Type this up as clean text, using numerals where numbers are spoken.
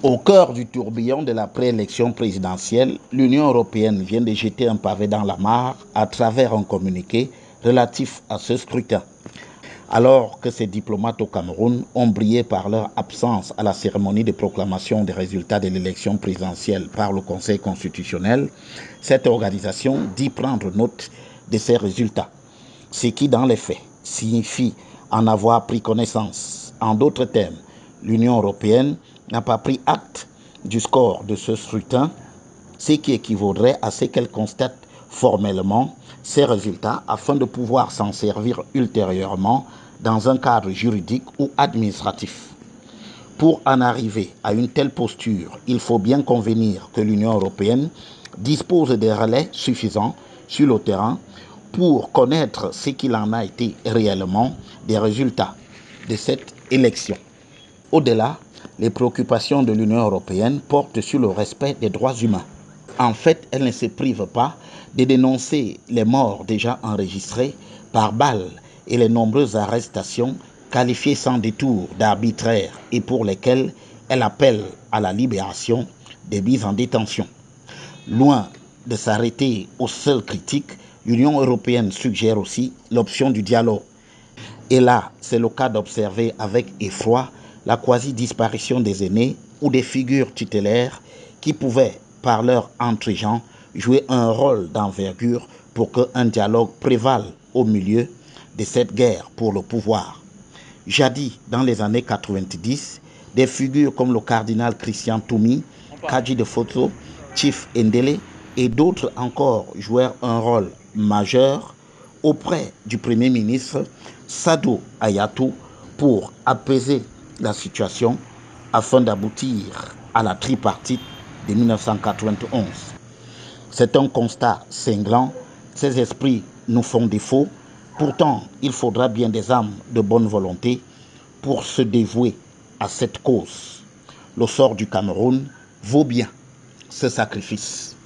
Au cœur du tourbillon de la préélection présidentielle, l'Union européenne vient de jeter un pavé dans la mare à travers un communiqué relatif à ce scrutin. Alors que ces diplomates au Cameroun ont brillé par leur absence à la cérémonie de proclamation des résultats de l'élection présidentielle par le Conseil constitutionnel, cette organisation dit prendre note de ces résultats, ce qui dans les faits signifie en avoir pris connaissance. En d'autres termes, l'Union européenne n'a pas pris acte du score de ce scrutin, ce qui équivaudrait à ce qu'elle constate formellement ces résultats afin de pouvoir s'en servir ultérieurement dans un cadre juridique ou administratif. Pour en arriver à une telle posture, il faut bien convenir que l'Union européenne dispose des relais suffisants sur le terrain pour connaître ce qu'il en a été réellement des résultats de cette élection. Au-delà, les préoccupations de l'Union européenne portent sur le respect des droits humains. En fait, elle ne se prive pas de dénoncer les morts déjà enregistrées par balles et les nombreuses arrestations qualifiées sans détour d'arbitraires et pour lesquelles elle appelle à la libération des mises en détention. Loin de s'arrêter aux seules critiques, l'Union européenne suggère aussi l'option du dialogue. Et là, c'est le cas d'observer avec effroi la quasi-disparition des aînés ou des figures tutélaires qui pouvaient, par leur entre-gens, jouer un rôle d'envergure pour qu'un dialogue prévale au milieu de cette guerre pour le pouvoir. Jadis, dans les années 90, des figures comme le cardinal Christian Toumi, Kadji de Foto, Chief Ndele et d'autres encore jouèrent un rôle majeur auprès du Premier ministre Sadou Ayatou pour apaiser la situation afin d'aboutir à la tripartite de 1991. C'est un constat cinglant, ces esprits nous font défaut, pourtant il faudra bien des âmes de bonne volonté pour se dévouer à cette cause. Le sort du Cameroun vaut bien ce sacrifice.